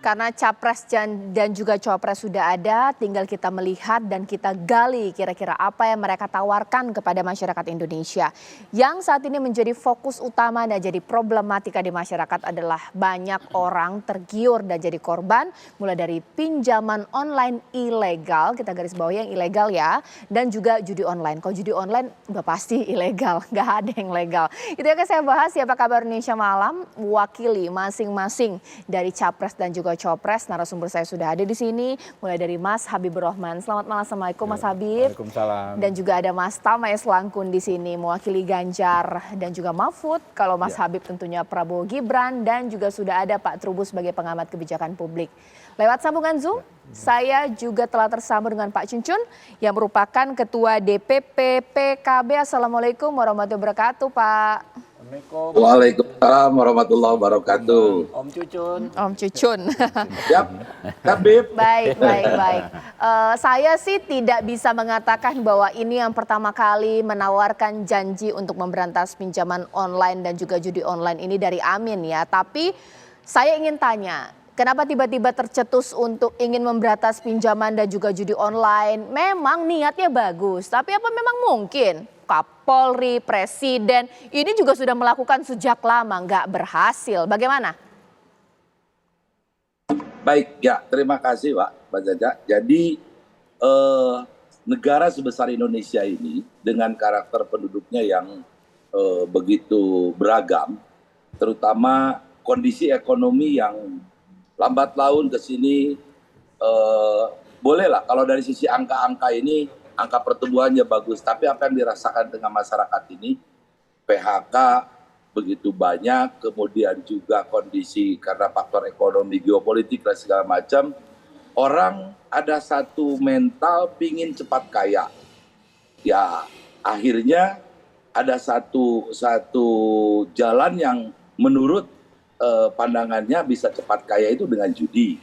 Karena capres dan juga cawapres sudah ada, tinggal kita melihat dan kita gali kira-kira apa yang mereka tawarkan kepada masyarakat Indonesia. Yang saat ini menjadi fokus utama dan jadi problematika di masyarakat adalah banyak orang tergiur dan jadi korban, mulai dari pinjaman online ilegal, kita garis bawahi yang ilegal ya, dan juga judi online. Kalau judi online udah pasti ilegal, nggak ada yang legal. Itu yang akan saya bahas. Siapa kabar Indonesia Malam, mewakili masing-masing dari capres dan juga cawapres. Narasumber saya sudah ada di sini, mulai dari Mas Habibur Rahman. Selamat malam, assalamualaikum Mas Habib. Waalaikumsalam. Dan juga ada Mas Tama S. Langkun di sini, mewakili Ganjar dan juga Mahfud. Kalau Mas Habib tentunya Prabowo Gibran, dan juga sudah ada Pak Trubus sebagai pengamat kebijakan publik. Lewat sambungan Zoom, saya juga telah tersambung dengan Pak Cuncun yang merupakan Ketua DPP PKB. Assalamualaikum warahmatullahi wabarakatuh, Pak. Waalaikumsalam warahmatullahi wabarakatuh. Om Cucun. Om Cucun. Siap, Habib. Baik. Saya sih tidak bisa mengatakan bahwa ini yang pertama kali menawarkan janji untuk memberantas pinjaman online dan juga judi online ini dari Amin ya. Tapi saya ingin tanya, kenapa tiba-tiba tercetus untuk ingin memberantas pinjaman dan juga judi online? Memang niatnya bagus, tapi apa memang mungkin Kapolri, Presiden ini juga sudah melakukan sejak lama, nggak berhasil? Bagaimana? Baik, ya terima kasih Pak Jaja. Jadi negara sebesar Indonesia ini dengan karakter penduduknya yang begitu beragam, terutama kondisi ekonomi yang lambat laun ke sini, bolehlah kalau dari sisi angka-angka ini, angka pertumbuhannya bagus, tapi apa yang dirasakan dengan masyarakat ini, PHK begitu banyak, kemudian juga kondisi karena faktor ekonomi, geopolitik dan segala macam, orang ada satu mental pingin cepat kaya. Ya akhirnya ada satu jalan yang menurut pandangannya bisa cepat kaya itu dengan judi.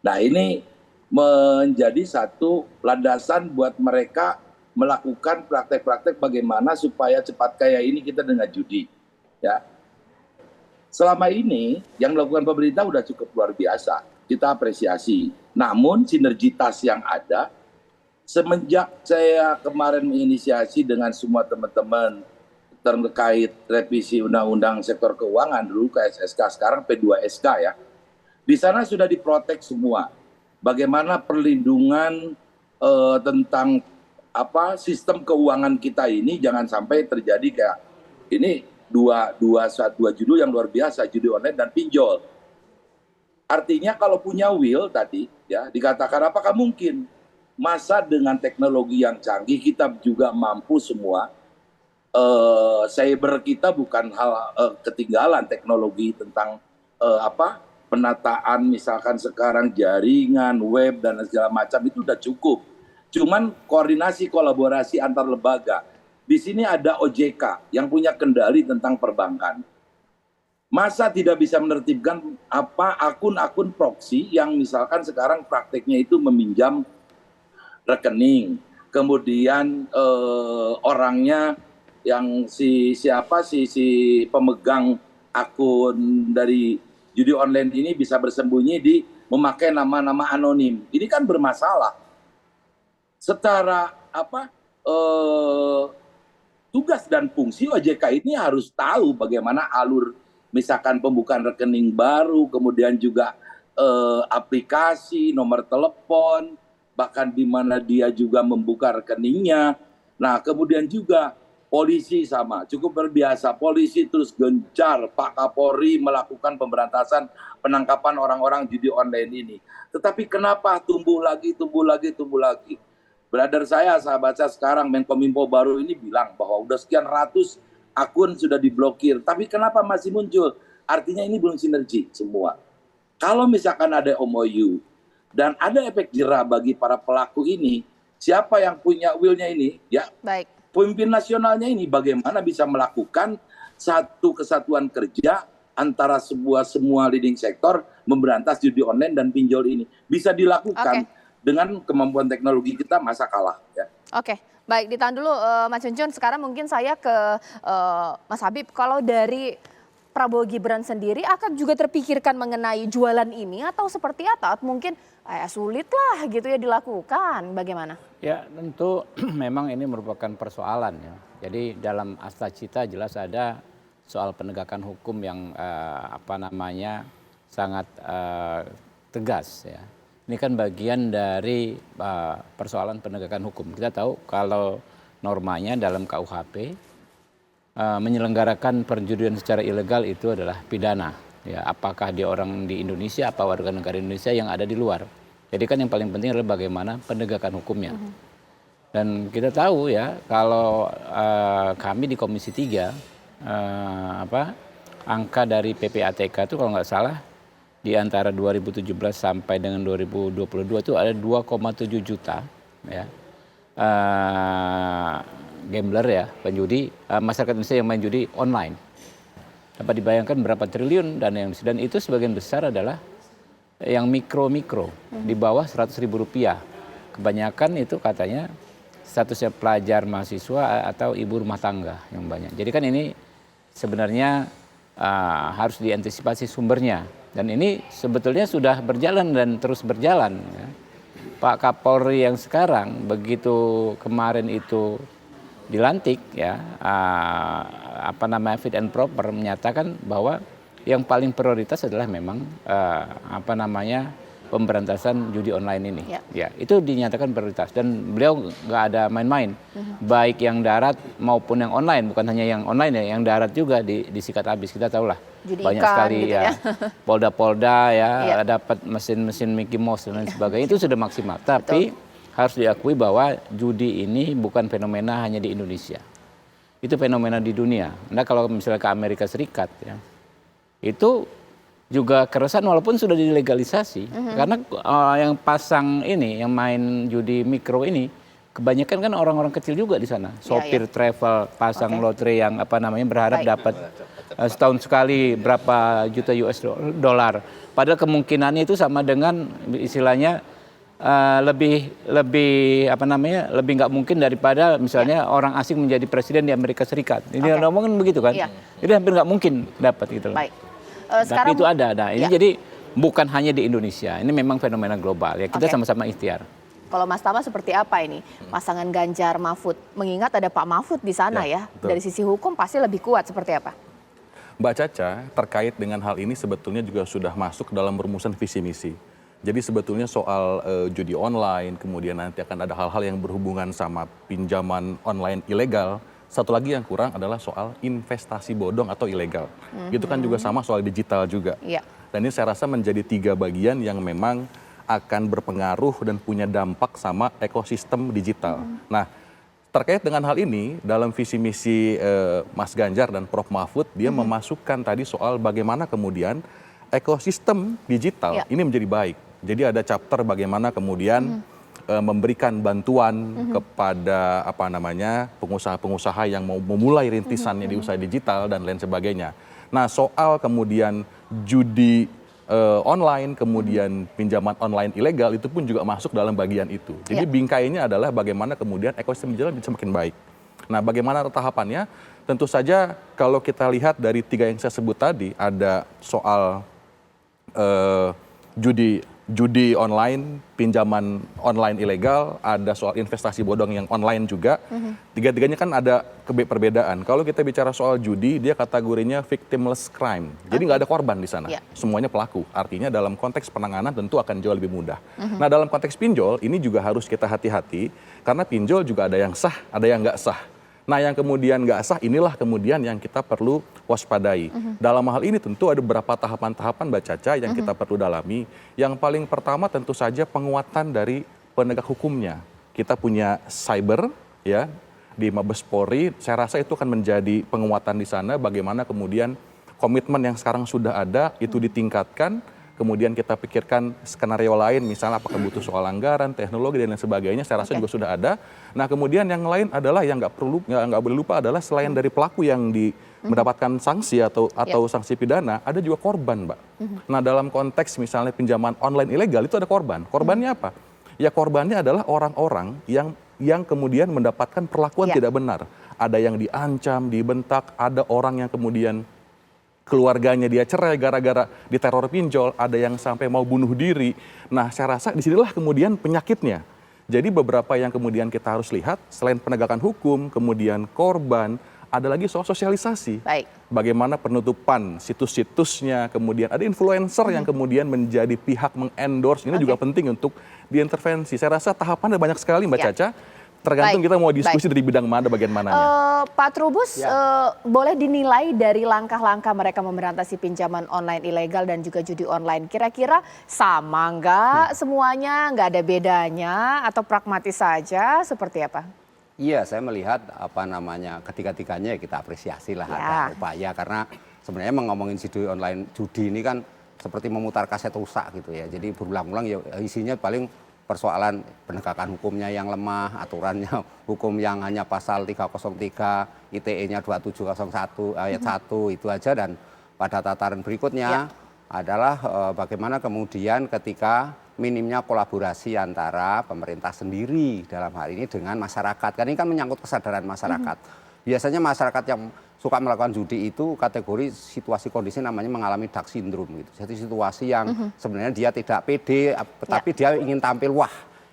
Nah ini menjadi satu landasan buat mereka melakukan praktek-praktek bagaimana supaya cepat kaya ini kita dengan judi. Ya. Selama ini yang dilakukan pemerintah sudah cukup luar biasa, kita apresiasi. Namun sinergitas yang ada, semenjak saya kemarin menginisiasi dengan semua teman-teman terkait revisi Undang-Undang Sektor Keuangan, dulu KSSK, sekarang P2SK ya, di sana sudah diprotek semua. Bagaimana perlindungan tentang sistem keuangan kita ini jangan sampai terjadi kayak ini dua judul yang luar biasa, judi online dan pinjol. Artinya kalau punya will tadi ya dikatakan apakah mungkin masa dengan teknologi yang canggih kita juga mampu semua, cyber kita bukan hal ketinggalan teknologi tentang penataan misalkan sekarang jaringan, web dan segala macam itu udah cukup. Cuman koordinasi kolaborasi antar lembaga. Di sini ada OJK yang punya kendali tentang perbankan. Masa tidak bisa menertibkan akun-akun proxy yang misalkan sekarang prakteknya itu meminjam rekening. Kemudian orangnya yang si pemegang akun dari judi online ini bisa bersembunyi di memakai nama-nama anonim. Ini kan bermasalah. Secara tugas dan fungsi OJK ini harus tahu bagaimana alur misalkan pembukaan rekening baru, kemudian juga aplikasi, nomor telepon, bahkan di mana dia juga membuka rekeningnya. Nah, kemudian juga polisi sama, cukup berbiasa. Polisi terus gencar, Pak Kapolri melakukan pemberantasan penangkapan orang-orang judi online ini. Tetapi kenapa tumbuh lagi? Brother saya, sahabat saya sekarang, Menkominfo baru ini bilang bahwa udah sekian ratus akun sudah diblokir. Tapi kenapa masih muncul? Artinya ini belum sinergi semua. Kalau misalkan ada MOU dan ada efek jerah bagi para pelaku ini, siapa yang punya will-nya ini? Ya. Baik. Pemimpin nasionalnya ini bagaimana bisa melakukan satu kesatuan kerja antara semua leading sektor memberantas judi online dan pinjol ini. Bisa dilakukan dengan kemampuan teknologi kita, masa kalah ya. Oke, baik, ditahan dulu Mas Cuncun. Sekarang mungkin saya ke Mas Habib. Kalau dari Prabowo Gibran sendiri akan juga terpikirkan mengenai jualan ini atau seperti apa? Mungkin sulit lah gitu ya dilakukan. Bagaimana? Ya tentu memang ini merupakan persoalan ya. Jadi dalam Asta Cita jelas ada soal penegakan hukum yang sangat tegas ya. Ini kan bagian dari persoalan penegakan hukum. Kita tahu kalau normanya dalam KUHP menyelenggarakan perjudian secara ilegal itu adalah pidana. Ya, apakah dia orang di Indonesia, apa warga negara Indonesia yang ada di luar. Jadi kan yang paling penting adalah bagaimana penegakan hukumnya. Dan kita tahu ya kalau kami di Komisi 3 angka dari PPATK itu kalau nggak salah di antara 2017 sampai dengan 2022 itu ada 2,7 juta ya gambler ya, penjudi, masyarakat Indonesia yang main judi online. Dapat dibayangkan berapa triliun dana yang dan itu sebagian besar adalah yang mikro-mikro di bawah 100.000 rupiah. Kebanyakan itu katanya statusnya pelajar, mahasiswa atau ibu rumah tangga yang banyak. Jadi kan ini sebenarnya harus diantisipasi sumbernya. Dan ini sebetulnya sudah berjalan dan terus berjalan. Ya. Pak Kapolri yang sekarang begitu kemarin itu dilantik ya fit and proper menyatakan bahwa yang paling prioritas adalah memang pemberantasan judi online ini. Ya, itu dinyatakan prioritas dan beliau nggak ada main-main. Baik yang darat maupun yang online, bukan hanya yang online ya, yang darat juga disikat habis. Kita tahu lah judi banyak sekali gitu ya. Polda-polda ya dapat mesin-mesin Mickey Mouse dan lain sebagainya. Itu sudah maksimal. Tapi harus diakui bahwa judi ini bukan fenomena hanya di Indonesia. Itu fenomena di dunia. Anda kalau misalnya ke Amerika Serikat ya, itu juga keresahan walaupun sudah dilegalisasi. Karena yang pasang ini, yang main judi mikro ini, kebanyakan kan orang-orang kecil juga di sana. Sopir travel, pasang lotre yang berharap dapat setahun sekali berapa juta US dollar. Padahal kemungkinannya itu sama dengan istilahnya lebih nggak mungkin daripada misalnya orang asing menjadi presiden di Amerika Serikat. Ini ngomongin begitu kan? Jadi hampir nggak mungkin dapat gitu. Baik. Tapi itu ada. Nah, ini jadi bukan hanya di Indonesia. Ini memang fenomena global ya. Kita sama-sama ikhtiar. Kalau Mas Tama seperti apa ini pasangan Ganjar Mahfud? Mengingat ada Pak Mahfud di sana ya. Dari sisi hukum pasti lebih kuat seperti apa? Mbak Caca, terkait dengan hal ini sebetulnya juga sudah masuk dalam rumusan visi misi. Jadi sebetulnya soal judi online, kemudian nanti akan ada hal-hal yang berhubungan sama pinjaman online ilegal. Satu lagi yang kurang adalah soal investasi bodong atau ilegal. Itu kan juga sama soal digital juga. Dan ini saya rasa menjadi 3 bagian yang memang akan berpengaruh dan punya dampak sama ekosistem digital. Nah, terkait dengan hal ini, dalam visi misi Mas Ganjar dan Prof Mahfud, dia memasukkan tadi soal bagaimana kemudian ekosistem digital ini menjadi baik. Jadi ada chapter bagaimana kemudian memberikan bantuan kepada pengusaha-pengusaha yang mau memulai rintisannya di usaha digital dan lain sebagainya. Nah, soal kemudian judi online, kemudian pinjaman online ilegal itu pun juga masuk dalam bagian itu. Jadi bingkainya adalah bagaimana kemudian ekosistem digital bisa makin baik. Nah, bagaimana tahapannya? Tentu saja kalau kita lihat dari 3 yang saya sebut tadi, ada soal judi online, pinjaman online ilegal, ada soal investasi bodong yang online juga. Tiga-tiganya kan ada perbedaan. Kalau kita bicara soal judi, dia kategorinya victimless crime. Jadi nggak ada korban di sana. Semuanya pelaku. Artinya dalam konteks penanganan tentu akan jauh lebih mudah. Nah, dalam konteks pinjol, ini juga harus kita hati-hati. Karena pinjol juga ada yang sah, ada yang nggak sah. Nah, yang kemudian nggak sah inilah kemudian yang kita perlu waspadai. Dalam hal ini tentu ada beberapa tahapan-tahapan Mbak Caca yang kita perlu dalami. Yang paling pertama tentu saja penguatan dari penegak hukumnya. Kita punya cyber ya di Mabes Polri. Saya rasa itu akan menjadi penguatan di sana. Bagaimana kemudian komitmen yang sekarang sudah ada itu ditingkatkan. Kemudian kita pikirkan skenario lain, misalnya apakah butuh soal anggaran, teknologi dan lain sebagainya. Saya rasa juga sudah ada. Nah, kemudian yang lain adalah yang nggak boleh lupa adalah selain dari pelaku yang mendapatkan sanksi atau sanksi pidana, ada juga korban, Mbak. Nah, dalam konteks misalnya pinjaman online ilegal itu ada korban. Korbannya apa? Ya korbannya adalah orang-orang yang kemudian mendapatkan perlakuan tidak benar. Ada yang diancam, dibentak, ada orang yang kemudian keluarganya dia cerai gara-gara diteror pinjol, ada yang sampai mau bunuh diri. Nah, saya rasa disinilah kemudian penyakitnya. Jadi beberapa yang kemudian kita harus lihat, selain penegakan hukum, kemudian korban, ada lagi soal sosialisasi. Baik. Bagaimana penutupan situs-situsnya, kemudian ada influencer yang kemudian menjadi pihak mengendorse, ini juga penting untuk diintervensi. Saya rasa tahapannya banyak sekali Mbak Caca, tergantung kita mau diskusi dari bidang mana, bagian mananya. Pak Trubus, boleh dinilai dari langkah-langkah mereka memberantas pinjaman online ilegal dan juga judi online. Kira-kira sama nggak semuanya, nggak ada bedanya, atau pragmatis saja, seperti apa? Iya, saya melihat ketiga-tiganya kita apresiasi lah ada upaya, karena sebenarnya ngomongin judi ini kan seperti memutar kaset rusak gitu ya. Jadi berulang-ulang ya isinya paling persoalan penegakan hukumnya yang lemah, aturannya hukum yang hanya pasal 303, ITE-nya 2701 ayat 1 itu aja, dan pada tataran berikutnya adalah bagaimana kemudian ketika minimnya kolaborasi antara pemerintah sendiri dalam hal ini dengan masyarakat. Karena ini kan menyangkut kesadaran masyarakat. Biasanya masyarakat yang suka melakukan judi itu kategori situasi kondisi namanya mengalami dark syndrome gitu. Jadi situasi yang sebenarnya dia tidak pede, tapi dia ingin tampil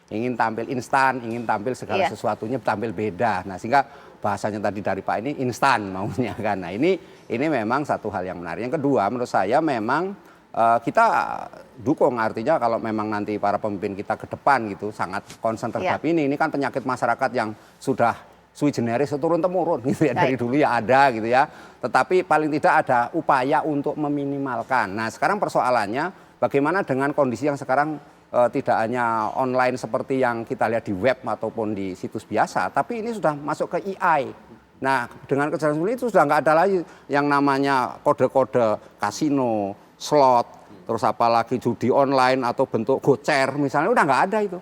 ingin tampil instan, ingin tampil segala sesuatunya tampil beda. Nah, sehingga bahasanya tadi dari Pak ini instan maunya kan. Nah, ini memang satu hal yang menarik. Yang kedua, menurut saya memang kita dukung, artinya kalau memang nanti para pemimpin kita ke depan gitu sangat concern terhadap ini kan penyakit masyarakat yang sudah sui generis turun-temurun gitu ya, dari dulu ya ada gitu ya, tetapi paling tidak ada upaya untuk meminimalkan. Nah, sekarang persoalannya bagaimana dengan kondisi yang sekarang tidak hanya online seperti yang kita lihat di web ataupun di situs biasa, tapi ini sudah masuk ke AI. Nah, dengan kejadian seperti itu sudah nggak ada lagi yang namanya kode-kode kasino, slot, terus apalagi judi online atau bentuk gocer misalnya, udah nggak ada itu.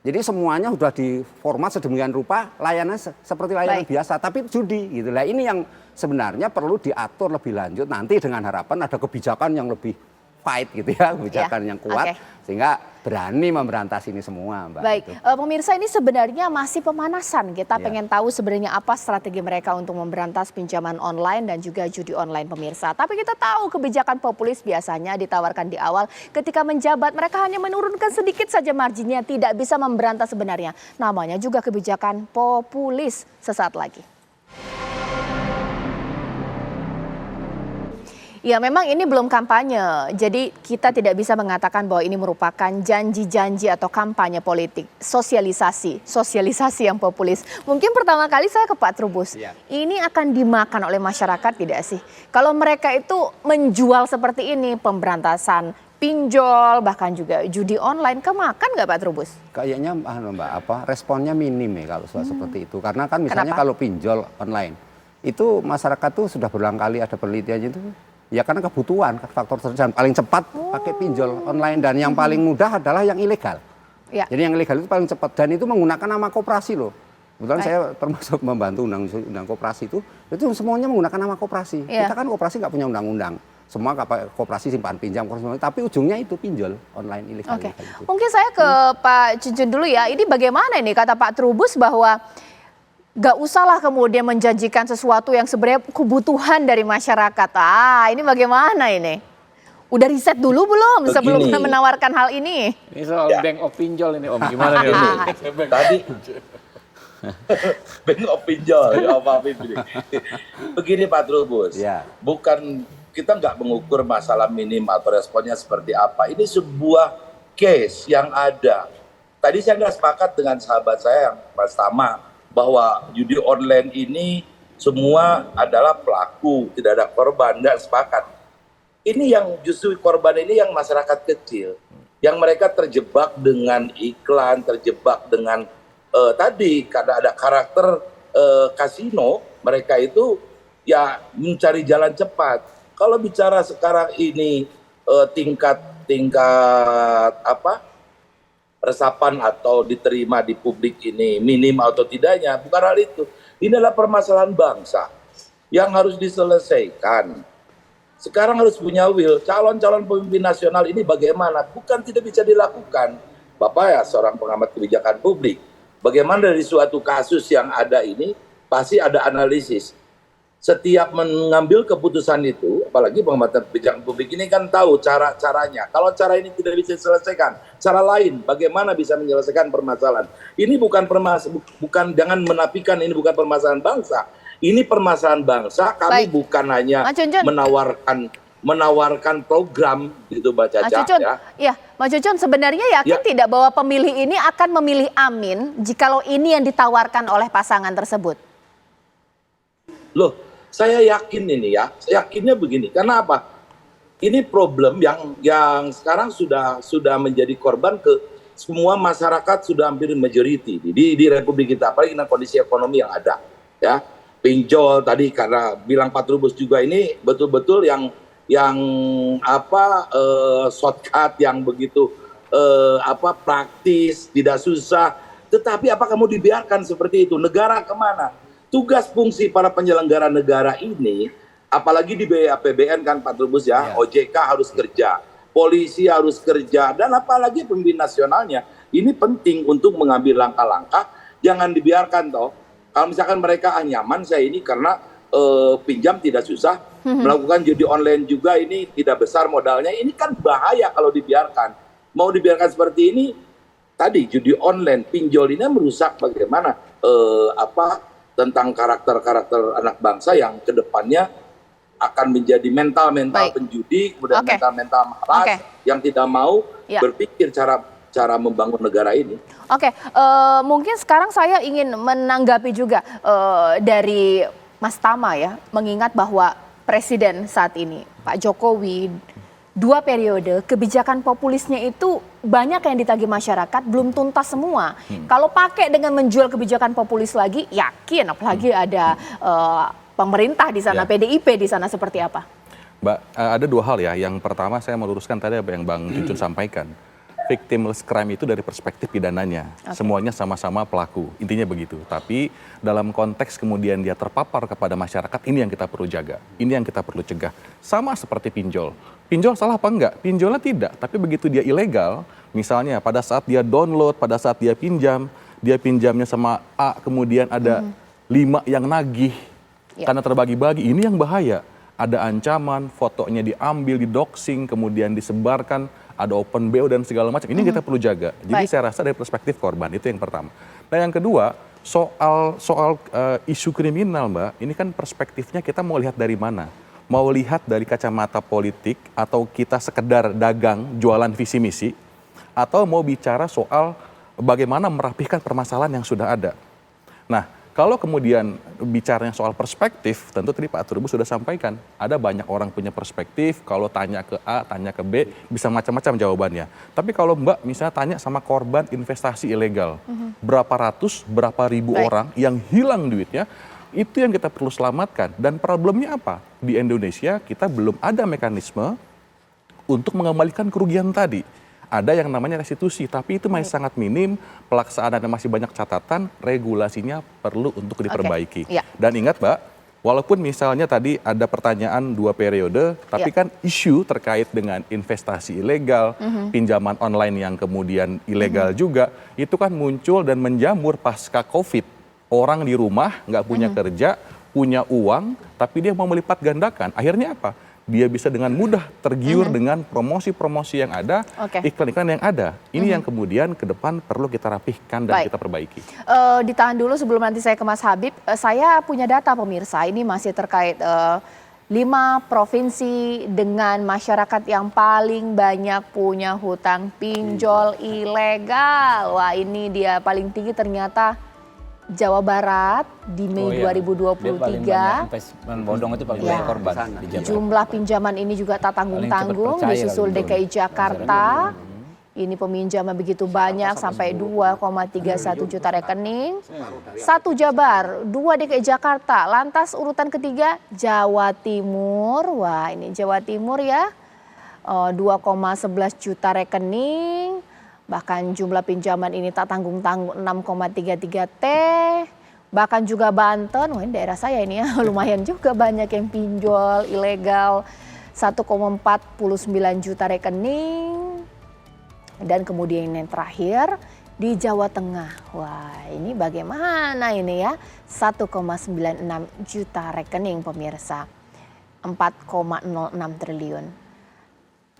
Jadi semuanya sudah diformat sedemikian rupa, layanan seperti layanan biasa, tapi judi gitu. Nah, ini yang sebenarnya perlu diatur lebih lanjut nanti dengan harapan ada kebijakan yang lebih fight gitu ya, kebijakan yang kuat, sehingga berani memberantas ini semua, Mbak. Baik, pemirsa, ini sebenarnya masih pemanasan. Kita pengen tahu sebenarnya apa strategi mereka untuk memberantas pinjaman online dan juga judi online, pemirsa. Tapi kita tahu kebijakan populis biasanya ditawarkan di awal. Ketika menjabat, mereka hanya menurunkan sedikit saja marginnya, tidak bisa memberantas sebenarnya. Namanya juga kebijakan populis. Sesaat lagi. Ya, memang ini belum kampanye, jadi kita tidak bisa mengatakan bahwa ini merupakan janji-janji atau kampanye politik. Sosialisasi yang populis. Mungkin pertama kali saya ke Pak Trubus, ini akan dimakan oleh masyarakat tidak sih? Kalau mereka itu menjual seperti ini, pemberantasan pinjol, bahkan juga judi online, kemakan nggak Pak Trubus? Kayaknya Mbak, responnya minim ya kalau seperti itu. Karena kan misalnya kalau pinjol online, itu masyarakat tuh sudah berulang kali ada penelitiannya itu. Ya karena kebutuhan, faktor terjadi paling cepat pakai pinjol online, dan yang paling mudah adalah yang ilegal. Jadi yang ilegal itu paling cepat, dan itu menggunakan nama koperasi loh. Kebetulan saya termasuk membantu undang koperasi itu semuanya menggunakan nama koperasi. Kita kan koperasi nggak punya undang-undang. Semua koperasi simpan pinjam, tapi ujungnya itu pinjol online ilegal. Mungkin saya ke Pak Cuncun dulu ya. Ini bagaimana ini kata Pak Trubus bahwa gak usahlah kemudian menjanjikan sesuatu yang sebenarnya kebutuhan dari masyarakat. Ini bagaimana ini? Udah riset dulu belum sebelum menawarkan hal ini? Ini soal bank of pinjol ini Om, gimana nih Om? Tadi bank of pinjol, ya Om Afif ini. Begini Pak Trubus, bukan kita nggak mengukur masalah minim atau responnya seperti apa. Ini sebuah case yang ada. Tadi saya nggak sepakat dengan sahabat saya yang Mas Tama, bahwa judi online ini semua adalah pelaku, tidak ada korban, tidak sepakat. Ini yang justru korban ini yang masyarakat kecil, yang mereka terjebak dengan iklan, terjebak dengan tadi karena ada karakter kasino, mereka itu ya mencari jalan cepat. Kalau bicara sekarang ini tingkat resapan atau diterima di publik ini minim atau tidaknya, bukan hal itu. Ini adalah permasalahan bangsa yang harus diselesaikan. Sekarang harus punya will. Calon-calon pemimpin nasional ini bagaimana? Bukan tidak bisa dilakukan. Bapak ya seorang pengamat kebijakan publik. Bagaimana dari suatu kasus yang ada ini pasti ada analisis. setiap mengambil keputusan itu, apalagi pengamatan kebijakan publik ini kan tahu caranya. Kalau cara ini tidak bisa diselesaikan, cara lain bagaimana bisa menyelesaikan permasalahan. Ini bukan jangan menafikan ini bukan permasalahan bangsa. Ini permasalahan bangsa. Kami bukan hanya menawarkan program gitu, Mbak Caca. Ya, Mas Cucun sebenarnya yakin tidak bahwa pemilih ini akan memilih Amin jikalau ini yang ditawarkan oleh pasangan tersebut? Loh, saya yakin ini ya, yakinnya begini. Karena apa? Ini problem yang sekarang sudah menjadi korban ke semua masyarakat, sudah hampir majority di Republik kita, apalagi dengan kondisi ekonomi yang ada. Ya, pinjol tadi karena bilang Pak Trubus juga ini betul-betul yang shortcut yang begitu praktis, tidak susah. Tetapi apakah mau dibiarkan seperti itu? Negara kemana? Tugas fungsi para penyelenggara negara ini, apalagi di APBN kan Pak Trubus ya, OJK harus kerja, polisi harus kerja, dan apalagi pemimpin nasionalnya. Ini penting untuk mengambil langkah-langkah, jangan dibiarkan toh. Kalau misalkan mereka nyaman saya ini karena pinjam tidak susah, melakukan judi online juga ini tidak besar modalnya, ini kan bahaya kalau dibiarkan. Mau dibiarkan seperti ini, tadi judi online, pinjol ini merusak bagaimana tentang karakter-karakter anak bangsa yang kedepannya akan menjadi mental penjudi, kemudian mental malas yang tidak mau berpikir cara membangun negara ini. Mungkin sekarang saya ingin menanggapi juga dari Mas Tama ya, mengingat bahwa Presiden saat ini, Pak Jokowi, 2 periode, kebijakan populisnya itu banyak yang ditagih masyarakat, belum tuntas semua. Kalau pakai dengan menjual kebijakan populis lagi, yakin apalagi ada pemerintah di sana, PDIP di sana seperti apa? Mbak, ada 2 hal ya. Yang pertama saya meluruskan tadi apa yang Bang Cucun sampaikan. Victimless crime itu dari perspektif pidananya. Semuanya sama-sama pelaku, intinya begitu. Tapi dalam konteks kemudian dia terpapar kepada masyarakat, ini yang kita perlu jaga. Ini yang kita perlu cegah. Sama seperti pinjol. Pinjol salah apa enggak? Pinjolnya tidak, tapi begitu dia ilegal, misalnya pada saat dia download, pada saat dia pinjamnya sama A, kemudian ada 5 yang nagih karena terbagi-bagi, ini yang bahaya. Ada ancaman, fotonya diambil, didoxing, kemudian disebarkan, ada open BO dan segala macam. Ini kita perlu jaga. Jadi saya rasa dari perspektif korban, itu yang pertama. Nah yang kedua, soal isu kriminal, Mbak, ini kan perspektifnya kita mau lihat dari mana? Mau lihat dari kacamata politik atau kita sekedar dagang jualan visi misi, atau mau bicara soal bagaimana merapihkan permasalahan yang sudah ada. Nah, kalau kemudian bicaranya soal perspektif, tentu tadi Pak Trubus sudah sampaikan, ada banyak orang punya perspektif, kalau tanya ke A, tanya ke B, bisa macam-macam jawabannya. Tapi kalau Mbak misalnya tanya sama korban investasi ilegal, berapa ratus, berapa ribu orang yang hilang duitnya, itu yang kita perlu selamatkan. Dan problemnya apa? Di Indonesia kita belum ada mekanisme untuk mengembalikan kerugian tadi. Ada yang namanya restitusi, tapi itu masih sangat minim, pelaksanaannya masih banyak catatan, regulasinya perlu untuk diperbaiki. Dan ingat Mbak, walaupun misalnya tadi ada pertanyaan 2 periode, tapi kan isu terkait dengan investasi ilegal, pinjaman online yang kemudian ilegal juga, itu kan muncul dan menjamur pasca COVID. Orang di rumah nggak punya kerja, punya uang, tapi dia mau melipat gandakan. Akhirnya apa? Dia bisa dengan mudah tergiur dengan promosi-promosi yang ada, iklan-iklan yang ada. Ini yang kemudian ke depan perlu kita rapihkan dan kita perbaiki. Ditahan dulu sebelum nanti saya ke Mas Habib. Saya punya data pemirsa, ini masih terkait 5 provinsi dengan masyarakat yang paling banyak punya hutang pinjol ilegal. Wah ini dia paling tinggi ternyata Jawa Barat di Mei 2023. Bodong itu paling banyak korban. Jumlah pinjaman ini juga tak tanggung-tanggung, disusul DKI Jakarta. Ini peminjaman begitu banyak sampai 2,31 juta rekening. 1 Jabar, 2 DKI Jakarta. Lantas urutan ketiga Jawa Timur. Wah ini Jawa Timur ya, 2,11 juta rekening. Bahkan jumlah pinjaman ini tak tanggung-tanggung 6,33 T. Bahkan juga Banten, wah ini daerah saya ini ya, lumayan juga banyak yang pinjol ilegal. 1,49 juta rekening. Dan kemudian yang terakhir, di Jawa Tengah. Wah, ini bagaimana ini ya? 1,96 juta rekening pemirsa. 4,06 triliun.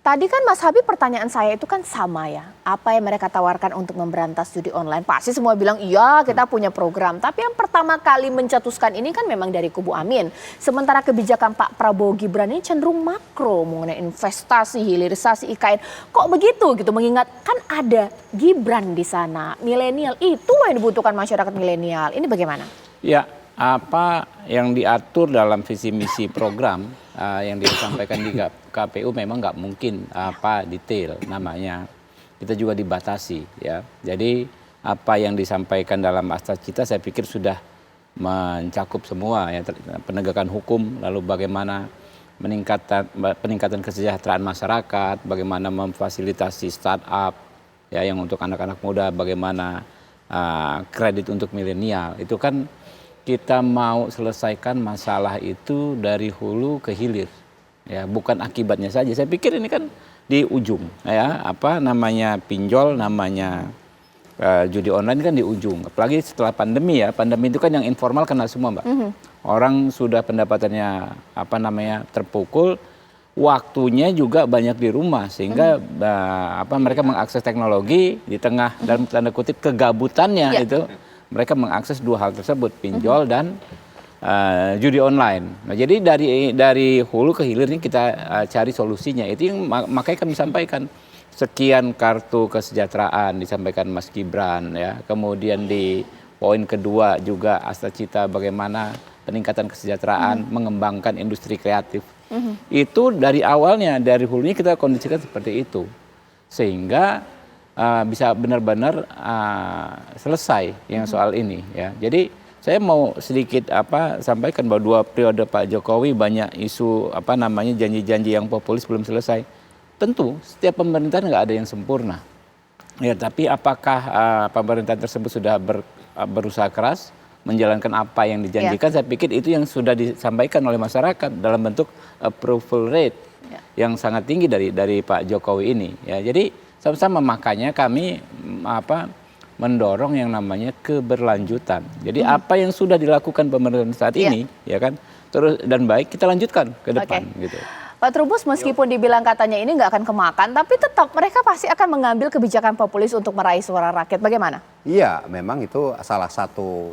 Tadi kan Mas Habib pertanyaan saya itu kan sama ya. Apa yang mereka tawarkan untuk memberantas judi online? Pasti semua bilang iya kita punya program. Tapi yang pertama kali mencetuskan ini kan memang dari kubu Amin. Sementara kebijakan Pak Prabowo Gibran ini cenderung makro mengenai investasi, hilirisasi IKN. Kok begitu gitu? Mengingat kan ada Gibran di sana. Milenial itu loh yang dibutuhkan masyarakat milenial. Ini bagaimana? Ya, apa yang diatur dalam visi misi program yang disampaikan di KPU memang nggak mungkin detail namanya. Kita juga dibatasi ya. Jadi apa yang disampaikan dalam Astra Cita saya pikir sudah mencakup semua ya, penegakan hukum, lalu bagaimana peningkatan kesejahteraan masyarakat, bagaimana memfasilitasi startup ya yang untuk anak-anak muda, bagaimana kredit untuk milenial. Itu kan kita mau selesaikan masalah itu dari hulu ke hilir, ya bukan akibatnya saja. Saya pikir ini kan di ujung, ya pinjol, namanya judi online kan di ujung. Apalagi setelah pandemi ya, pandemi itu kan yang informal kena semua Mbak. Orang sudah pendapatannya terpukul, waktunya juga banyak di rumah sehingga mereka mengakses teknologi di tengah dalam tanda kutip kegabutannya itu. Mereka mengakses dua hal tersebut, pinjol dan judi online. Nah, jadi dari hulu ke hilir ini kita cari solusinya. Itu yang makanya kami sampaikan sekian kartu kesejahteraan disampaikan Mas Gibran ya. Kemudian di poin kedua juga Astra Cita bagaimana peningkatan kesejahteraan, mengembangkan industri kreatif. Itu dari awalnya, dari hulunya kita kondisikan seperti itu. Sehingga bisa benar-benar selesai yang soal ini ya. Jadi saya mau sedikit sampaikan bahwa 2 periode Pak Jokowi banyak isu janji-janji yang populis belum selesai. Tentu setiap pemerintahan nggak ada yang sempurna. Ya, tapi apakah pemerintahan tersebut sudah berusaha keras menjalankan apa yang dijanjikan? Saya pikir itu yang sudah disampaikan oleh masyarakat dalam bentuk approval rate yang sangat tinggi dari Pak Jokowi ini. Ya, jadi sama-sama makanya kami mendorong yang namanya keberlanjutan. Jadi apa yang sudah dilakukan pemerintahan saat ini, ya kan, terus dan baik kita lanjutkan ke depan. Gitu. Pak Trubus, meskipun dibilang katanya ini nggak akan kemakan, tapi tetap mereka pasti akan mengambil kebijakan populis untuk meraih suara rakyat. Bagaimana? Iya, memang itu salah satu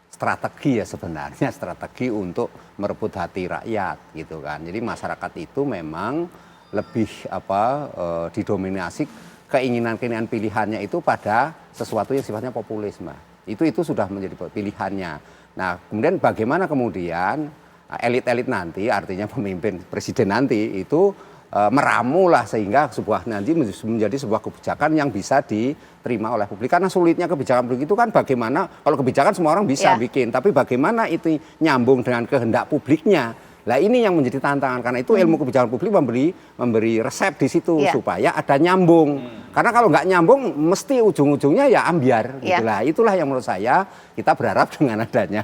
strategi ya sebenarnya, strategi untuk merebut hati rakyat gitu kan. Jadi masyarakat itu memang lebih didominasi keinginan pilihannya itu pada sesuatu yang sifatnya populis, Mbak. Itu sudah menjadi pilihannya. Nah, kemudian bagaimana kemudian elit-elit nanti, artinya pemimpin presiden nanti itu meramulah sehingga nanti menjadi sebuah kebijakan yang bisa diterima oleh publik. Karena sulitnya kebijakan publik itu kan bagaimana, kalau kebijakan semua orang bisa bikin, tapi bagaimana itu nyambung dengan kehendak publiknya. Nah, ini yang menjadi tantangan, karena itu ilmu kebijakan publik memberi resep di situ supaya ada nyambung. Karena kalau nggak nyambung mesti ujung-ujungnya ya ambiar gitulah. Itulah yang menurut saya kita berharap dengan adanya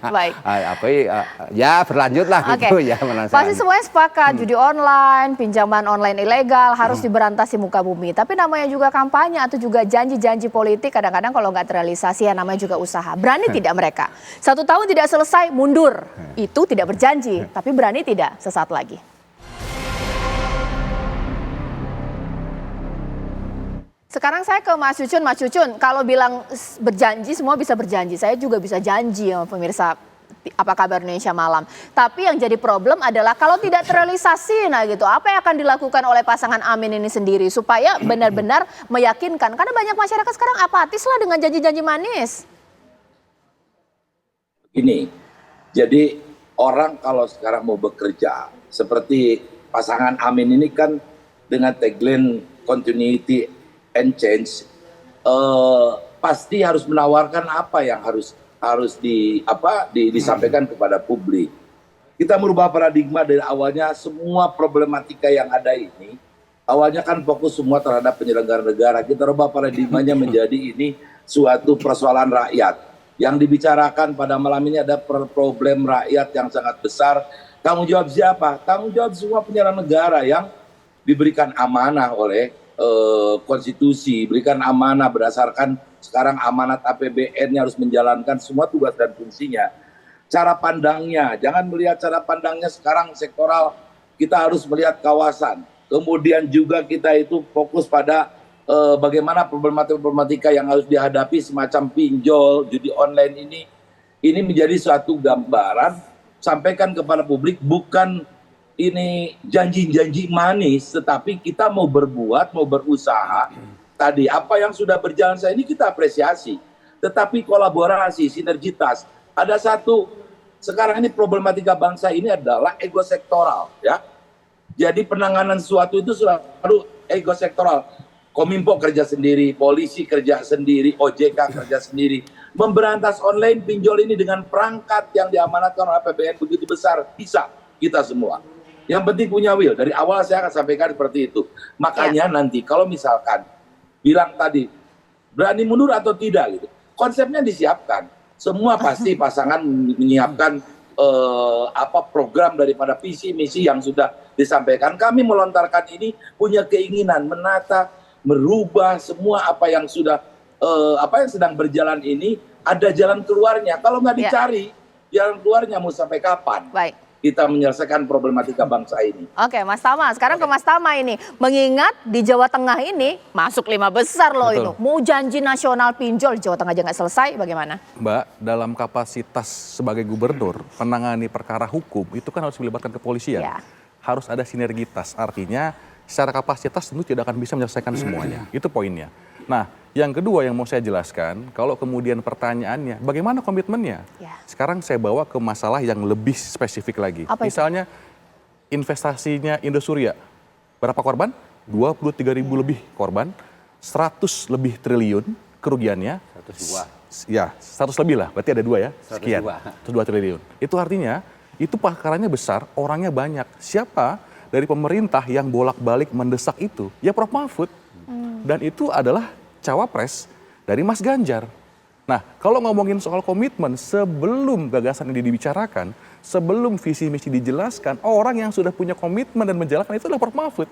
berlanjutlah gitu ya. Pasti semuanya sepakat judi online, pinjaman online ilegal harus diberantas di muka bumi. Tapi namanya juga kampanye atau juga janji-janji politik, kadang-kadang kalau nggak terrealisasi ya namanya juga usaha. Berani tidak mereka? 1 tahun tidak selesai mundur. Itu tidak berjanji, tapi berani tidak sesaat lagi. Sekarang saya ke Mas Cucun. Mas Cucun, kalau bilang berjanji semua bisa berjanji. Saya juga bisa janji sama pemirsa Apa Kabar Indonesia Malam. Tapi yang jadi problem adalah kalau tidak terrealisasi, nah gitu. Apa yang akan dilakukan oleh pasangan Amin ini sendiri supaya benar-benar meyakinkan? Karena banyak masyarakat sekarang apatis lah dengan janji-janji manis. Ini, jadi orang kalau sekarang mau bekerja seperti pasangan Amin ini kan dengan tagline continuity and change, pasti harus menawarkan apa yang harus disampaikan kepada publik. Kita merubah paradigma dari awalnya semua problematika yang ada ini, awalnya kan fokus semua terhadap penyelenggara negara. Kita rubah paradigmanya menjadi ini suatu persoalan rakyat. Yang dibicarakan pada malam ini ada problem rakyat yang sangat besar. Tanggung jawab siapa? Tanggung jawab semua penyelenggara negara yang diberikan amanah oleh konstitusi, berikan amanah berdasarkan sekarang amanat APBN-nya harus menjalankan semua tugas dan fungsinya. Cara pandangnya, jangan melihat cara pandangnya sekarang sektoral, kita harus melihat kawasan. Kemudian juga kita itu fokus pada bagaimana problematika yang harus dihadapi semacam pinjol, judi online ini menjadi suatu gambaran, sampaikan kepada publik bukan ini janji-janji manis, tetapi kita mau berbuat, mau berusaha. Tadi apa yang sudah berjalan saat ini kita apresiasi, tetapi kolaborasi, sinergitas. Ada satu, sekarang ini problematika bangsa ini adalah ego sektoral, ya. Jadi penanganan sesuatu itu selalu ego sektoral. Kominfo kerja sendiri, polisi kerja sendiri, OJK kerja sendiri. Memberantas online pinjol ini dengan perangkat yang diamanatkan oleh APBN begitu besar, bisa kita semua. Yang penting punya will. Dari awal saya akan sampaikan seperti itu. Makanya nanti kalau misalkan bilang tadi berani mundur atau tidak gitu, konsepnya disiapkan. Semua pasti pasangan menyiapkan program daripada visi misi yang sudah disampaikan. Kami melontarkan ini punya keinginan menata, merubah semua apa yang sudah apa yang sedang berjalan ini, ada jalan keluarnya. Kalau nggak dicari jalan keluarnya mau sampai kapan? Baik. Kita menyelesaikan problematika bangsa ini. Oke, Mas Tama. Sekarang ke Mas Tama ini. Mengingat di Jawa Tengah ini masuk 5 besar loh. Betul. Itu. Mau janji nasional pinjol Jawa Tengah aja nggak selesai, bagaimana? Mbak, dalam kapasitas sebagai gubernur, menangani perkara hukum itu kan harus melibatkan kepolisian. Ya. Harus ada sinergitas. Artinya secara kapasitas tentu tidak akan bisa menyelesaikan semuanya. Itu poinnya. Nah, yang kedua yang mau saya jelaskan, kalau kemudian pertanyaannya, bagaimana komitmennya? Ya. Sekarang saya bawa ke masalah yang lebih spesifik lagi. Apa misalnya investasinya Indosuria, berapa korban? 23.000 lebih korban, 100 lebih triliun kerugiannya. 102. Ya, 100 lebih lah, berarti ada 2 ya, sekian. 102 triliun. Itu artinya, itu perkaranya besar, orangnya banyak. Siapa dari pemerintah yang bolak-balik mendesak itu? Ya Prof Mahfud. Dan itu adalah cawapres dari Mas Ganjar. Nah, kalau ngomongin soal komitmen, sebelum gagasan ini dibicarakan, sebelum visi misi dijelaskan, orang yang sudah punya komitmen dan menjalankan itu adalah Prof Mahfud.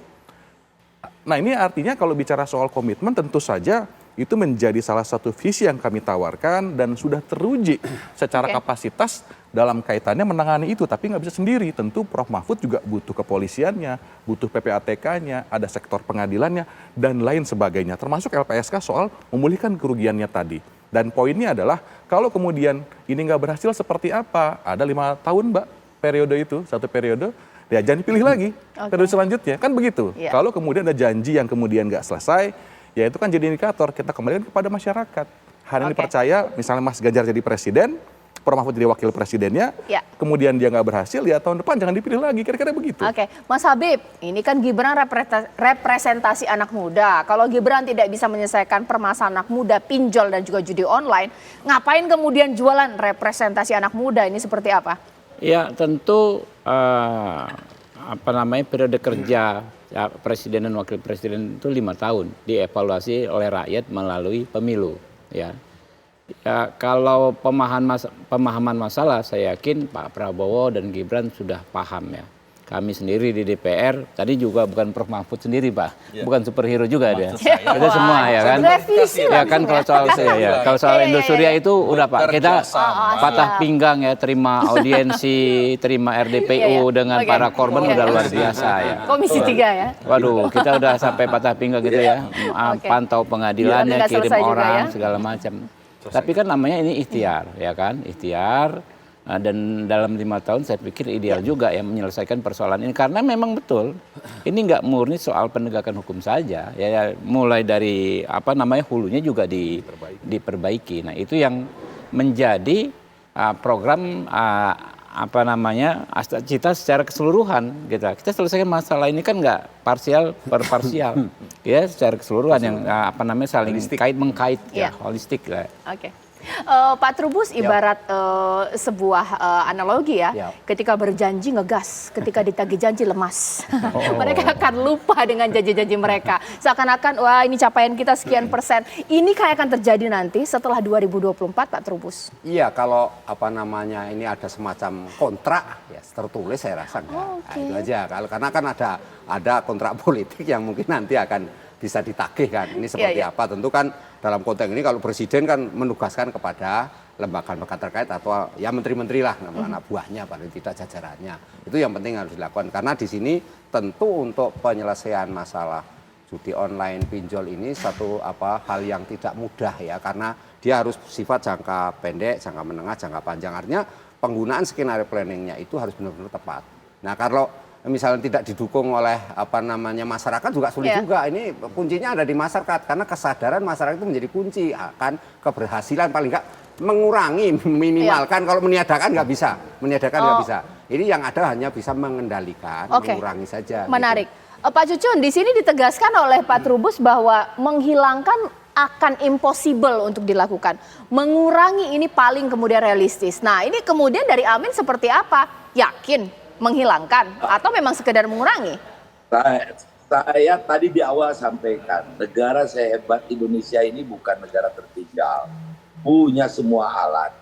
Nah, ini artinya kalau bicara soal komitmen tentu saja itu menjadi salah satu visi yang kami tawarkan dan sudah teruji secara kapasitas dalam kaitannya menangani itu. Tapi nggak bisa sendiri, tentu Prof Mahfud juga butuh kepolisiannya, butuh PPATK-nya, ada sektor pengadilannya, dan lain sebagainya. Termasuk LPSK soal memulihkan kerugiannya tadi. Dan poinnya adalah kalau kemudian ini nggak berhasil seperti apa, ada 5 tahun Mbak periode itu, satu periode, ya jangan dipilih lagi periode selanjutnya, kan begitu. Kalau kemudian ada janji yang kemudian nggak selesai, ya itu kan jadi indikator, kita kembalikan kepada masyarakat. Hari ini percaya, misalnya Mas Ganjar jadi presiden, Prof Mahfud jadi wakil presidennya, kemudian dia nggak berhasil, ya tahun depan jangan dipilih lagi, kira-kira begitu. Oke, Mas Habib, ini kan Gibran representasi anak muda. Kalau Gibran tidak bisa menyelesaikan permasalahan anak muda, pinjol dan juga judi online, ngapain kemudian jualan representasi anak muda, ini seperti apa? Ya tentu periode kerja presiden dan wakil presiden itu 5 tahun, dievaluasi oleh rakyat melalui pemilu. Ya, kalau pemahaman masalah, saya yakin Pak Prabowo dan Gibran sudah paham ya. Kami sendiri di DPR, tadi juga bukan Prof Mahfud sendiri Pak, bukan superhero juga dia. Itu semua ya kan. Ya kan kalau soal saya ya, kalau soal Indosuria itu udah Pak, kita patah pinggang ya, terima audiensi, terima RDPU dengan para korban udah luar biasa ya. Komisi 3 ya. Waduh, kita udah sampai patah pinggang gitu ya, pantau pengadilannya, kirim orang segala macam. Tapi kan namanya ini ikhtiar ya kan, ikhtiar. Dan dalam 5 tahun saya pikir ideal juga ya menyelesaikan persoalan ini, karena memang betul ini nggak murni soal penegakan hukum saja ya, mulai dari hulunya juga diperbaiki. Nah itu yang menjadi program cita secara keseluruhan gitu. Kita selesaikan masalah ini kan nggak parsial per parsial ya, secara keseluruhan yang saling mengkait ya, holistik lah. Oke. Pak Trubus, ibarat sebuah analogi ya, ketika berjanji ngegas, ketika ditagih janji lemas. Mereka akan lupa dengan janji-janji mereka. Seakan-akan, wah ini capaian kita sekian persen. Ini kayak akan terjadi nanti setelah 2024 Pak Trubus? Iya, kalau ini ada semacam kontrak ya tertulis, saya rasa enggak. Nah, itu aja, karena kan ada kontrak politik yang mungkin nanti akan bisa ditagih kan. Ini seperti apa? Tentu kan dalam konteks ini kalau presiden kan menugaskan kepada lembaga-lembaga terkait atau ya menteri-menteri lah, anak buahnya paling tidak jajarannya. Itu yang penting harus dilakukan karena di sini tentu untuk penyelesaian masalah judi online pinjol ini satu hal yang tidak mudah ya karena dia harus sifat jangka pendek, jangka menengah, jangka panjang. Artinya penggunaan skenario planningnya itu harus benar-benar tepat. Nah kalau misalnya tidak didukung oleh masyarakat juga sulit juga. Ini kuncinya ada di masyarakat karena kesadaran masyarakat itu menjadi kunci akan keberhasilan paling enggak mengurangi minimalkan kalau meniadakan nggak bisa ini yang ada hanya bisa mengendalikan mengurangi saja. Menarik gitu. Pak Cucun, di sini ditegaskan oleh Pak Trubus bahwa menghilangkan akan impossible untuk dilakukan. Mengurangi ini paling kemudian realistis. Nah ini kemudian dari Amin seperti apa? Yakin menghilangkan atau memang sekedar mengurangi? Saya tadi di awal sampaikan, negara sehebat Indonesia ini bukan negara tertinggal. Punya semua alat.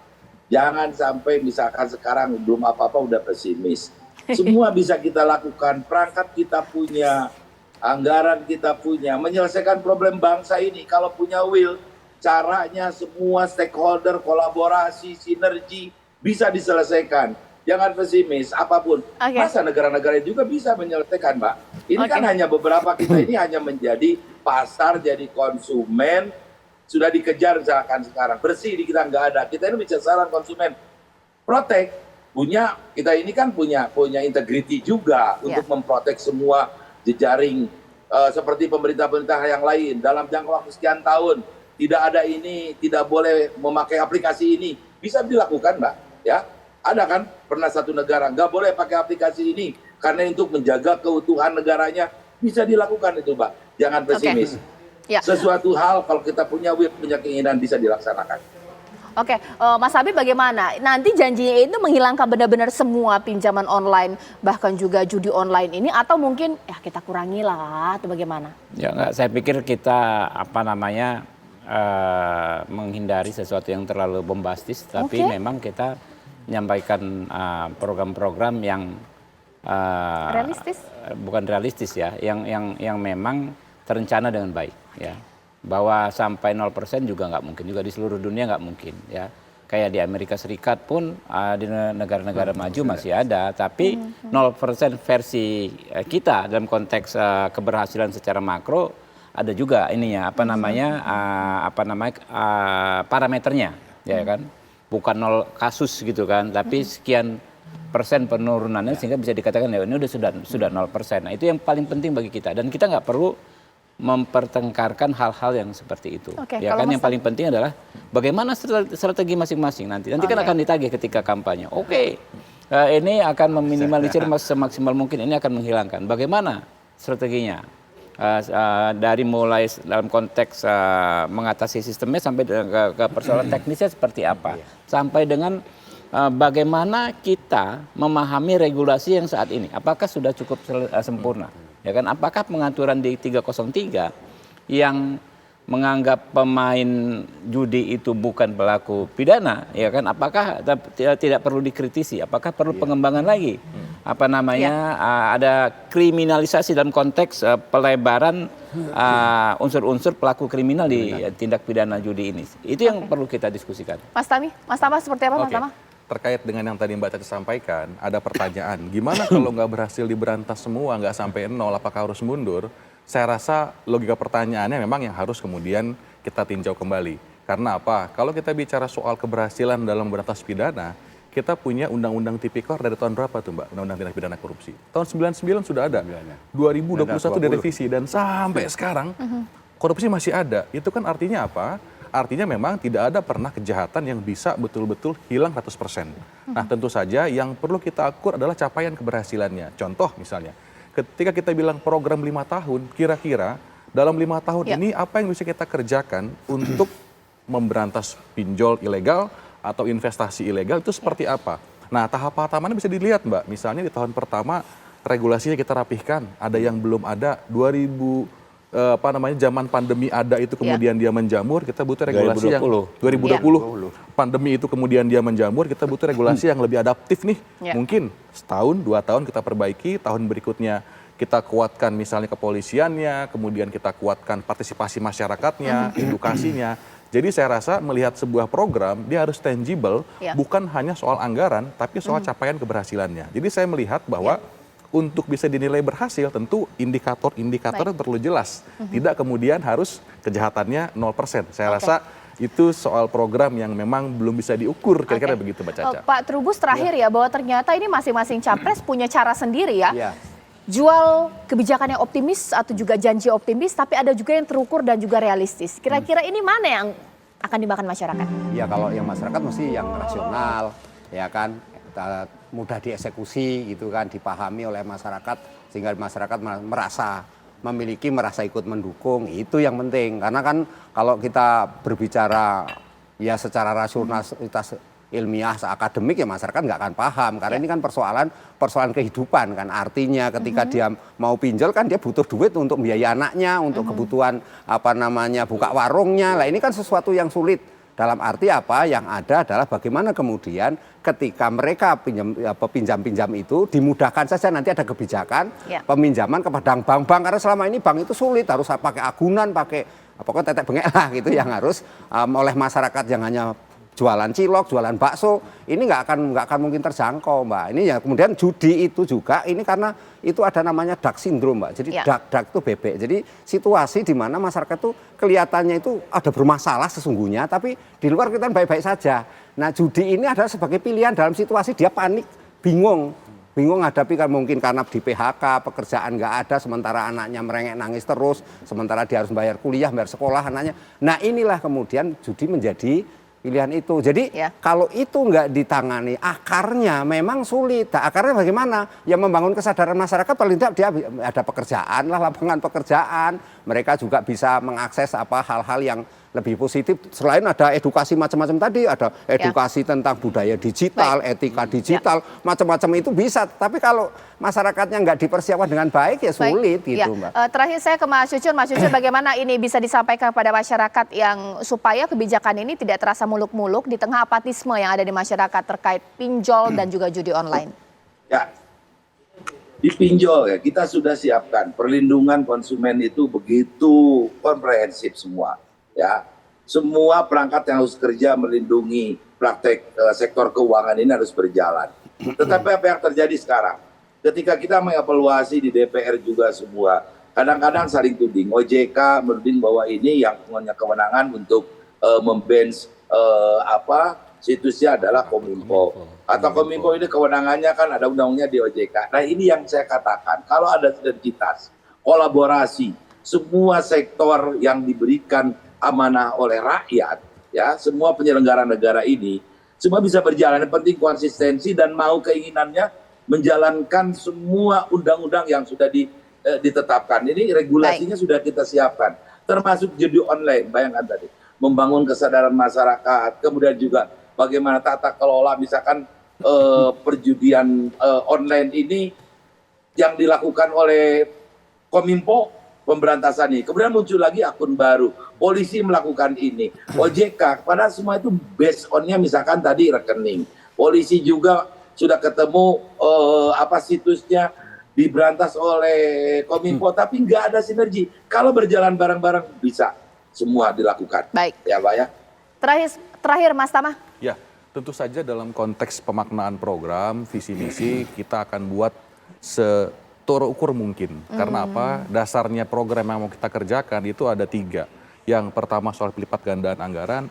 Jangan sampai misalkan sekarang belum apa-apa udah pesimis. Semua bisa kita lakukan, perangkat kita punya, anggaran kita punya, menyelesaikan problem bangsa ini. Kalau punya will, caranya semua stakeholder, kolaborasi, sinergi bisa diselesaikan. Jangan pesimis, apapun. Masa negara-negara juga bisa menyelesaikan, Mbak. Ini kan hanya beberapa, kita ini hanya menjadi pasar, jadi konsumen, sudah dikejar misalkan sekarang. Bersih di kita nggak ada. Kita ini bicara saran konsumen. Protect. Kita ini kan punya integriti juga untuk memprotek semua jejaring seperti pemerintah-pemerintah yang lain dalam jangka waktu sekian tahun tidak ada ini, tidak boleh memakai aplikasi ini, bisa dilakukan, Mbak, ya. Ada kan pernah satu negara nggak boleh pakai aplikasi ini karena untuk menjaga keutuhan negaranya, bisa dilakukan itu, Mbak. Jangan pesimis. Sesuatu hal kalau kita punya keinginan bisa dilaksanakan. Oke, Mas Habib bagaimana? Nanti janjinya itu menghilangkan benar-benar semua pinjaman online, bahkan juga judi online ini, atau mungkin ya kita kurangi lah, atau bagaimana? Ya enggak, saya pikir kita menghindari sesuatu yang terlalu bombastis, tapi memang kita menyampaikan program-program yang realistis, bukan realistis ya, yang memang terencana dengan baik ya. Bahwa sampai 0% juga nggak mungkin, juga di seluruh dunia nggak mungkin ya. Kayak di Amerika Serikat pun di negara-negara maju masih ada, tapi 0% versi kita dalam konteks keberhasilan secara makro ada juga ininya parameternya ya kan. Bukan 0 kasus gitu kan, tapi sekian persen penurunannya sehingga bisa dikatakan ya ini sudah 0%. Nah, itu yang paling penting bagi kita dan kita nggak perlu mempertengkarkan hal-hal yang seperti itu. Ya kan yang paling penting adalah bagaimana strategi masing-masing nanti kan akan ditagih ketika kampanye. Ini akan meminimalisir semaksimal mungkin, ini akan menghilangkan. Bagaimana strateginya? Dari mulai dalam konteks mengatasi sistemnya sampai ke persoalan teknisnya seperti apa. Sampai dengan bagaimana kita memahami regulasi yang saat ini. Apakah sudah cukup sempurna? Ya kan, apakah pengaturan di 303 yang menganggap pemain judi itu bukan pelaku pidana, ya kan? Apakah tidak perlu dikritisi? Apakah perlu pengembangan lagi? Ada kriminalisasi dalam konteks pelebaran unsur-unsur pelaku kriminal di tindak pidana judi ini. Itu yang perlu kita diskusikan. Mas Tama seperti apa, Mas Tama? Terkait dengan yang tadi Mbak Tati sampaikan, ada pertanyaan, gimana kalau nggak berhasil diberantas semua, nggak sampai 0, apakah harus mundur? Saya rasa logika pertanyaannya memang yang harus kemudian kita tinjau kembali. Karena apa? Kalau kita bicara soal keberhasilan dalam berantas pidana, kita punya Undang-Undang Tipikor dari tahun berapa tuh, Mbak? Undang-Undang Tindak Pidana Korupsi. Tahun 99 sudah ada, 2021 direvisi, dan sampai sekarang korupsi masih ada. Itu kan artinya apa? Artinya memang tidak ada pernah kejahatan yang bisa betul-betul hilang 100%. Nah tentu saja yang perlu kita ukur adalah capaian keberhasilannya. Contoh misalnya, ketika kita bilang program 5 tahun, kira-kira dalam 5 tahun ini apa yang bisa kita kerjakan untuk memberantas pinjol ilegal atau investasi ilegal itu seperti apa? Nah tahap-tahapannya bisa dilihat, Mbak. Misalnya di tahun pertama regulasinya kita rapihkan, ada yang belum ada, zaman pandemi ada itu kemudian dia menjamur, kita butuh regulasi 2020. Pandemi itu kemudian dia menjamur, kita butuh regulasi yang lebih adaptif nih. Mungkin setahun, 2 tahun kita perbaiki, tahun berikutnya kita kuatkan misalnya kepolisiannya, kemudian kita kuatkan partisipasi masyarakatnya, edukasinya. Jadi saya rasa melihat sebuah program, dia harus tangible, bukan hanya soal anggaran, tapi soal capaian keberhasilannya. Jadi saya melihat bahwa untuk bisa dinilai berhasil, tentu indikator-indikatornya perlu jelas. Tidak kemudian harus kejahatannya 0%. Saya rasa itu soal program yang memang belum bisa diukur, kira-kira begitu Mbak Caca. Pak Trubus terakhir ya, bahwa ternyata ini masing-masing capres punya cara sendiri ya. Jual kebijakan yang optimis atau juga janji optimis, tapi ada juga yang terukur dan juga realistis. Kira-kira ini mana yang akan dimakan masyarakat? Ya kalau yang masyarakat mesti yang rasional, ya kan, mudah dieksekusi gitu kan, dipahami oleh masyarakat sehingga masyarakat merasa ikut mendukung, itu yang penting. Karena kan kalau kita berbicara ya secara rasionalitas ilmiah, akademik, ya masyarakat nggak akan paham. Karena ini kan persoalan kehidupan kan. Artinya ketika dia mau pinjol kan dia butuh duit untuk biaya anaknya, untuk kebutuhan buka warungnya. Lah ini kan sesuatu yang sulit. Dalam arti apa? Yang ada adalah bagaimana kemudian ketika mereka pinjam-pinjam itu dimudahkan saja, nanti ada kebijakan peminjaman kepada bank-bank. Karena selama ini bank itu sulit, harus pakai agunan, pakai pokoknya tetek bengek lah gitu, yang harus oleh masyarakat yang hanya jualan cilok, jualan bakso, ini nggak akan mungkin terjangkau, Mbak. Ini ya kemudian judi itu juga, ini karena itu ada namanya dark syndrome, Mbak. Jadi dark itu bebek. Jadi situasi di mana masyarakat itu kelihatannya itu ada bermasalah sesungguhnya, tapi di luar kita baik-baik saja. Nah, judi ini adalah sebagai pilihan dalam situasi dia panik, bingung hadapi kan mungkin karena di PHK, pekerjaan nggak ada, sementara anaknya merengek nangis terus, sementara dia harus bayar kuliah, bayar sekolah anaknya. Nah, inilah kemudian judi menjadi pilihan itu. Jadi kalau itu nggak ditangani, akarnya memang sulit. Nah, akarnya bagaimana? Ya membangun kesadaran masyarakat, paling tidak dia ada pekerjaan lah, lapangan pekerjaan. Mereka juga bisa mengakses hal-hal yang lebih positif. Selain ada edukasi macam-macam tadi, ada edukasi tentang budaya digital, etika digital, macam-macam itu bisa. Tapi kalau masyarakatnya nggak dipersiapkan dengan baik ya sulit gitu, Mbak. Terakhir saya ke Mas Cucun. Mas Cucun, bagaimana ini bisa disampaikan kepada masyarakat yang supaya kebijakan ini tidak terasa muluk-muluk di tengah apatisme yang ada di masyarakat terkait pinjol dan juga judi online? Ya, di pinjol ya kita sudah siapkan perlindungan konsumen itu begitu komprehensif semua. Ya, semua perangkat yang harus kerja melindungi praktek sektor keuangan ini harus berjalan. Tetapi apa yang terjadi sekarang? Ketika kita mengevaluasi di DPR juga semua, kadang-kadang saling tuding. OJK menuding bahwa ini yang punya kewenangan untuk membench situsnya adalah Kominfo. Atau Kominfo ini kewenangannya kan ada undang-undangnya di OJK. Nah ini yang saya katakan, kalau ada sinergitas, kolaborasi, semua sektor yang diberikan amanah oleh rakyat, ya semua penyelenggara negara ini semua bisa berjalan. Yang penting konsistensi dan mau keinginannya menjalankan semua undang-undang yang sudah ditetapkan. Ini regulasinya sudah kita siapkan, termasuk judi online. Bayangkan tadi, membangun kesadaran masyarakat, kemudian juga bagaimana tata kelola misalkan perjudian online ini yang dilakukan oleh Kominfo. Pemberantasan ini. Kemudian muncul lagi akun baru. Polisi melakukan ini. OJK, padahal semua itu based on-nya misalkan tadi rekening. Polisi juga sudah ketemu situsnya diberantas oleh Kominfo, tapi nggak ada sinergi. Kalau berjalan bareng-bareng bisa semua dilakukan. Baik. Ya, Pak ya. Terakhir Mas Tama. Ya, tentu saja dalam konteks pemaknaan program, visi misi kita akan buat terukur mungkin. Karena apa? Dasarnya program yang mau kita kerjakan itu ada 3. Yang pertama soal pelipat gandaan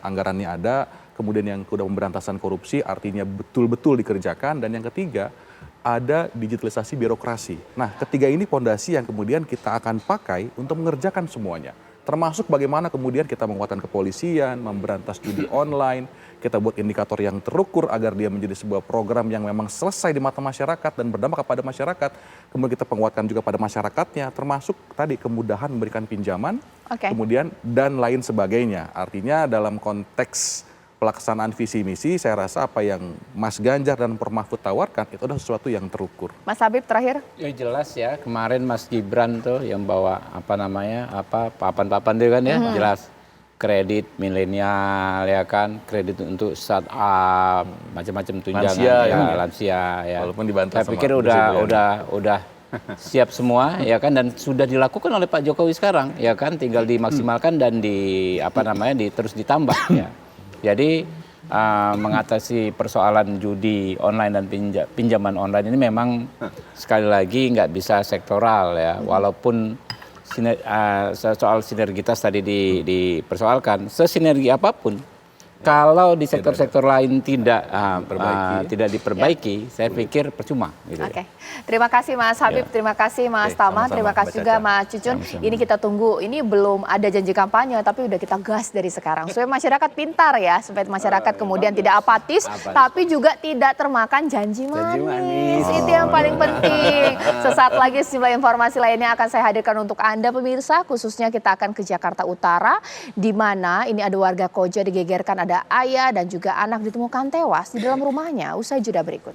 anggarannya ada. Kemudian yang kedua pemberantasan korupsi, artinya betul-betul dikerjakan. Dan yang ketiga ada digitalisasi birokrasi. Nah, ketiga ini fondasi yang kemudian kita akan pakai untuk mengerjakan semuanya. Termasuk bagaimana kemudian kita menguatkan kepolisian, memberantas judi online, kita buat indikator yang terukur agar dia menjadi sebuah program yang memang selesai di mata masyarakat dan berdampak kepada masyarakat. Kemudian kita penguatkan juga pada masyarakatnya, termasuk tadi kemudahan memberikan pinjaman, kemudian dan lain sebagainya. Artinya dalam konteks pelaksanaan visi misi, saya rasa apa yang Mas Ganjar dan Prof Mahfud tawarkan itu adalah sesuatu yang terukur. Mas Habib terakhir. Ya jelas ya, kemarin Mas Gibran tuh yang bawa papan-papan itu kan ya, jelas kredit milenial ya kan, kredit untuk startup, macam-macam tunjangan lansia ya. Walaupun dibantah saya pikir udah siap semua ya kan, dan sudah dilakukan oleh Pak Jokowi sekarang ya kan, tinggal dimaksimalkan dan terus ditambah ya. Jadi mengatasi persoalan judi online dan pinjaman online ini memang sekali lagi nggak bisa sektoral ya, walaupun soal sinergitas tadi dipersoalkan, sesinergi apapun kalau di sektor-sektor lain tidak diperbaiki, saya pikir percuma. Gitu. Oke, terima kasih Mas Habib, terima kasih Mas Tama, terima kasih juga Mas Cucun. Ini kita tunggu, ini belum ada janji kampanye, tapi udah kita gas dari sekarang. Supaya masyarakat pintar ya, supaya masyarakat kemudian tidak apatis, tapi juga tidak termakan janji manis. Itu yang paling penting. Sesaat lagi sejumlah informasi lainnya akan saya hadirkan untuk Anda pemirsa, khususnya kita akan ke Jakarta Utara, di mana ini ada warga Koja digegerkan, ada ayah dan juga anak ditemukan tewas di dalam rumahnya. Usai jeda berikut.